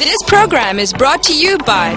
This program is brought to you by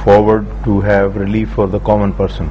forward to have relief for the common person.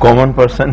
common person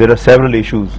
there are several issues,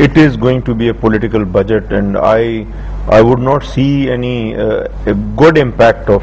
it is going to be a political budget and I would not see any a good impact of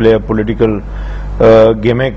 play a political gimmick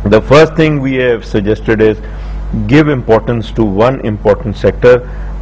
The first thing we have suggested is give importance to one important sector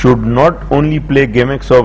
should not only play gimmicks of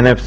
NFC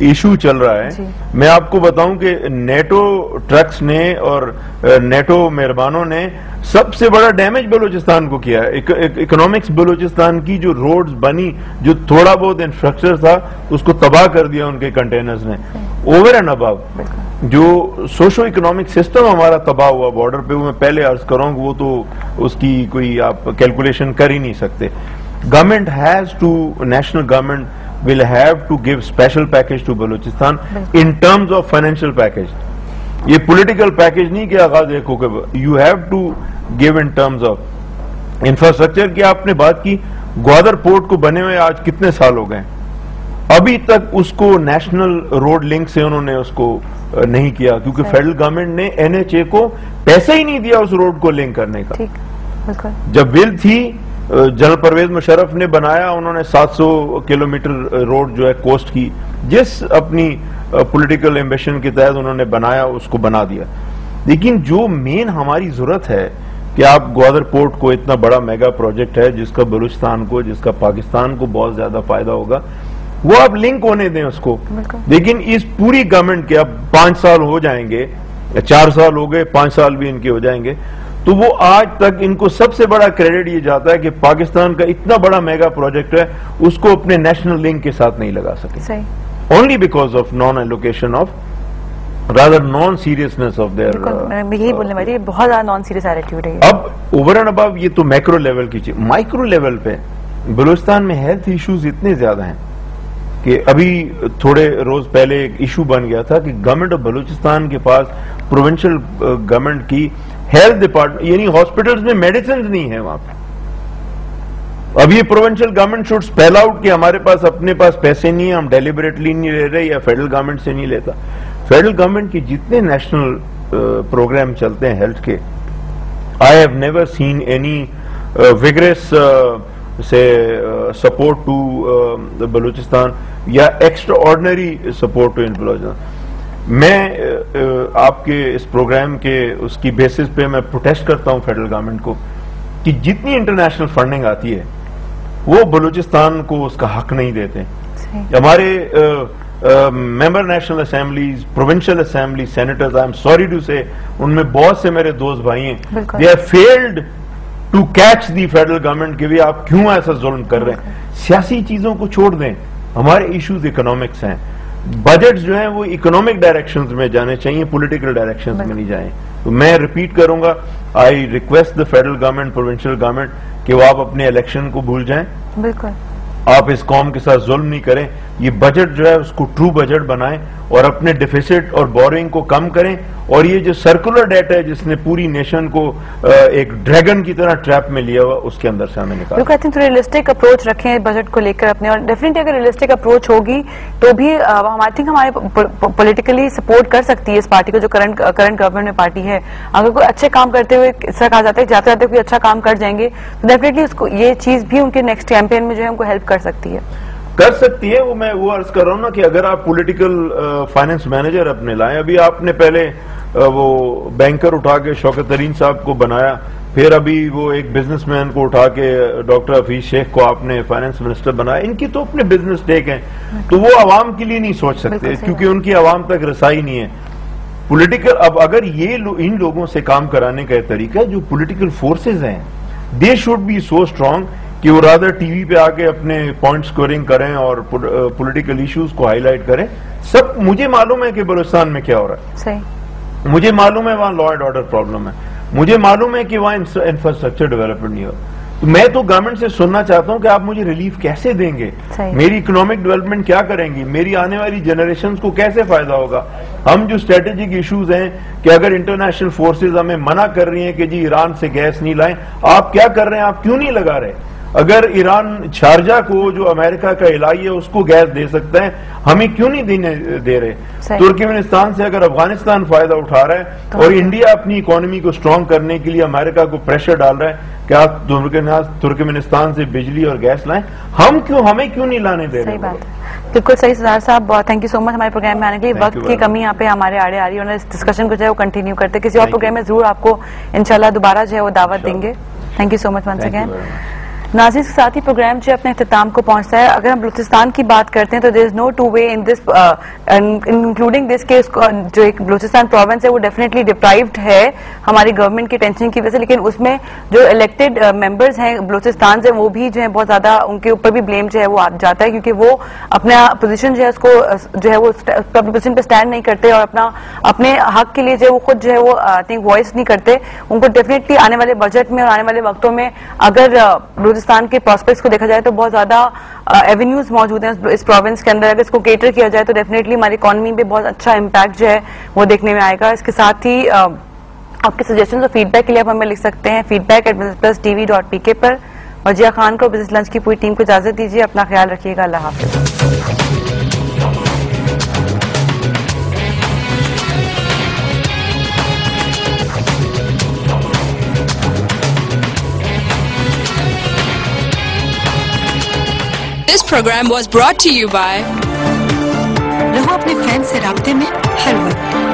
issue چل رہا ہے, میں آپ کو بتاؤں کہ NATO tricks نے اور نیٹو مہربانوں نے سب سے بڑا ڈیمیج بلوچستان کو کیا ہے. اکنامکس بلوچستان کی جو روڈز بنی, جو تھوڑا بہت انفراسٹرکچر تھا, اس کو تباہ کر دیا ان کے کنٹینرز نے. اوور اینڈ ابو جو سوشو اکنامک سسٹم ہمارا تباہ ہوا بارڈر پہ, وہ میں پہلے عرض کروں کہ وہ تو اس کی کوئی آپ کیلکولیشن کر ہی نہیں سکتے. Government has to, national government will have to give special package to Balochistan in terms of financial package. یہ political package نہیں کہ آغاز ایک ہو کہ you have to give in terms of infrastructure کی. آپ نے بات کی گوادر پورٹ کو بنے ہوئے آج کتنے سال ہو گئے, ابھی تک اس کو نیشنل روڈ لنک سے انہوں نے اس کو نہیں کیا, کیونکہ فیڈرل گورنمنٹ نے NHA کو پیسہ ہی نہیں دیا اس روڈ کو لنک کرنے کا. جب ول تھی, جنرل پرویز مشرف نے بنایا, انہوں نے 700 کلومیٹر روڈ جو ہے کوسٹ کی, جس اپنی پولیٹیکل ایمبیشن کے تحت انہوں نے بنایا, اس کو بنا دیا. لیکن جو مین ہماری ضرورت ہے کہ آپ گوادر پورٹ کو اتنا بڑا میگا پروجیکٹ ہے جس کا بلوچستان کو, جس کا پاکستان کو بہت زیادہ فائدہ ہوگا, وہ آپ لنک ہونے دیں اس کو. لیکن اس پوری گورنمنٹ کے اب 5 سال ہو جائیں گے, 4 سال ہو گئے, 5 سال بھی ان کے ہو جائیں گے, تو وہ آج تک ان کو سب سے بڑا کریڈٹ یہ جاتا ہے کہ پاکستان کا اتنا بڑا میگا پروجیکٹ ہے, اس کو اپنے نیشنل لنک کے ساتھ نہیں لگا سکے. Only because of non allocation of rather non seriousness of their. یہی بولنے والی بہت زیادہ نان سیریس ایٹیٹیوڈ ہے. اب اوور اینڈ ابو یہ تو میکرو لیول کی چیز. مائکرو لیول پہ بلوچستان میں ہیلتھ ایشوز اتنے زیادہ ہیں کہ ابھی تھوڑے روز پہلے ایک ایشو بن گیا تھا کہ گورنمنٹ آف بلوچستان کے پاس پروونشل گورنمنٹ کی ہیلتھ ڈپارٹمنٹ, یعنی ہاسپٹلز میں میڈیسنز نہیں ہیں وہاں پہ. اب یہ provincial government should spell out کہ ہمارے پاس اپنے پاس پیسے نہیں ہیں, ہم ڈیلیبریٹلی نہیں لے رہے یا فیڈرل گورنمنٹ سے نہیں لیتا. فیڈرل گورنمنٹ کے جتنے نیشنل پروگرام چلتے ہیں ہیلتھ کے, I have never seen any vigorous سے سپورٹ ٹو بلوچستان یا extraordinary support to Balochistan. میں آپ کے اس پروگرام کے اس کی بیسس پہ میں پروٹیسٹ کرتا ہوں فیڈرل گورنمنٹ کو کہ جتنی انٹرنیشنل فنڈنگ آتی ہے وہ بلوچستان کو اس کا حق نہیں دیتے. ہمارے member national assemblies, provincial assembly, senators, I am sorry to say, ان میں بہت سے میرے دوست بھائی ہیں, they have failed to catch the federal government کہ بھی آپ کیوں ایسا ظلم کر رہے ہیں. سیاسی چیزوں کو چھوڑ دیں, ہمارے ایشوز اکنامکس ہیں. بجٹ جو ہیں وہ اکنامک ڈائریکشنز میں جانے چاہیے, پولیٹیکل ڈائریکشنز میں نہیں جائیں. تو میں ریپیٹ کروں گا, I request the federal government, provincial government کہ وہ آپ اپنے الیکشن کو بھول جائیں. بالکل آپ اس قوم کے ساتھ ظلم نہیں کریں. یہ بجٹ جو ہے اس کو ٹرو بجٹ بنائیں اور اپنے ڈیفیسٹ اور بورنگ کو کم کریں. اور یہ جو سرکولر ڈیٹ ہے جس نے پوری نیشن کو ایک ڈریگن کی طرح ٹریپ میں لیا ہوا, اس کے اندر سے ہمیں نکالیں. آئی تھنک ریئلسٹک اپروچ رکھیں بجٹ کو لے کر اپنے, اور ڈیفینیٹلی اگر ریئلسٹک اپروچ ہوگی تو بھی آئی تھنک ہمارے پولیٹیکلی سپورٹ کر سکتی ہے اس پارٹی کو جو کرنٹ گورنمنٹ میں پارٹی ہے. اگر کوئی اچھے کام کرتے ہوئے اس طرح کہا جاتا ہے جاتے جاتے کوئی اچھا کام کر جائیں گے تو ڈیفینیٹلی اس کو یہ چیز بھی ان کے نیکسٹ کیمپین میں جو ہے ان کو ہیلپ کر سکتی ہے. وہ میں وہ عرض کر رہا ہوں نا کہ اگر آپ پولیٹیکل فائننس مینیجر اپنے لائیں, ابھی آپ نے پہلے وہ بینکر اٹھا کے شوکت ترین صاحب کو بنایا, پھر ابھی وہ ایک بزنس مین کو اٹھا کے ڈاکٹر حفیظ شیخ کو آپ نے فائنانس منسٹر بنایا. ان کی تو اپنے بزنس ٹیک ہیں, تو وہ عوام کے لیے نہیں سوچ سکتے کیونکہ ان کی عوام تک رسائی نہیں ہے. پولیٹیکل اب اگر یہ ان لوگوں سے کام کرانے کا طریقہ ہے جو پولیٹیکل فورسز ہیں, they should be so strong کہ وہ رادر ٹی وی پہ آ کے اپنے پوائنٹ سکورنگ کریں اور پولیٹیکل ایشوز کو ہائی لائٹ کریں. سب مجھے معلوم ہے کہ بلوچستان میں کیا ہو رہا ہے, مجھے معلوم ہے وہاں لا اینڈ آرڈر پرابلم ہے, مجھے معلوم ہے کہ وہاں انفراسٹرکچر ڈیولپمنٹ نہیں ہو. تو میں تو گورنمنٹ سے سننا چاہتا ہوں کہ آپ مجھے ریلیف کیسے دیں گے, میری اکنامک ڈیولپمنٹ کیا کریں گی, میری آنے والی جنریشنز کو کیسے فائدہ ہوگا. ہم جو اسٹریٹجک ایشوز ہیں کہ اگر انٹرنیشنل فورسز ہمیں منع کر رہی ہیں کہ جی ایران سے گیس نہیں لائیں, آپ کیا کر رہے ہیں, آپ کیوں نہیں لگا رہے. اگر ایران شارجہ کو جو امریکہ کا علاقہ ہے اس کو گیس دے سکتا ہے, ہمیں کیوں نہیں دے رہے. ترکمانستان سے اگر افغانستان فائدہ اٹھا رہا ہے اور انڈیا اپنی اکانومی کو اسٹرانگ کرنے کے لیے امریکہ کو پریشر ڈال رہا ہے کہ آپ ترکمانستان سے بجلی اور گیس لائیں, ہمیں کیوں نہیں لانے دے رہے. بالکل صحیح سردار صاحب, تھینک یو سو مچ ہمارے پروگرام میں آنے کے لیے. وقت کی کمی یہاں پہ ہمارے آڑے آ رہی ہے, اور اس ڈسکشن کو جو ہے وہ کنٹینیو کرتے, کسی اور پروگرام میں ضرور آپ کو انشاءاللہ دوبارہ جو ہے وہ دعوت دیں گے. Thank you so much once again. ناظرین کے ساتھ ہی پروگرام جو اپنے اختتام کو پہنچتا ہے. اگر ہم بلوچستان کی بات کرتے ہیں تو دیر از نو to way in this including دس کہ جو ایک بلوچستان پروونس ہے وہ ڈیفینیٹلی ڈپرائیوڈ ہے ہماری گورنمنٹ کی ٹینشن کی وجہ سے, لیکن اس میں جو الیکٹڈ ممبرز ہیں بلوچستان سے وہ بھی جو ہے بہت زیادہ ان کے اوپر بھی بلیم جو ہے وہ جاتا ہے, کیونکہ وہ اپنا پوزیشن جو ہے اس کو جو ہے وہ اپنی پوزیشن پہ اسٹینڈ نہیں کرتے اور اپنے حق کے لیے جو ہے وہ خود جو ہے وہ آئی تھنک وائس نہیں کرتے. ان کو ڈیفینیٹلی آنے والے بجٹ میں اور آنے والے وقتوں میں اگر بلوچستان کے پراسپیکٹس کو دیکھا جائے تو بہت زیادہ ایونیوز موجود ہیں اس پروونس کے اندر. اگر اس کو کیٹر کیا جائے تو ڈیفینیٹلی ہماری اکانومی پہ بہت اچھا امپیکٹ جو ہے وہ دیکھنے میں آئے گا. اس کے ساتھ ہی آپ کے سجیشنز اور فیڈ بیک کے لیے آپ ہمیں لکھ سکتے ہیں feedback@business+tv.pk پر. وجیہ خان کو بزنس لنچ کی پوری ٹیم کو اجازت دیجیے. اپنا خیال رکھیے گا. اللہ حافظ. This program was brought to you by رہو اپنے فین سے رابطے میں ہر وقت.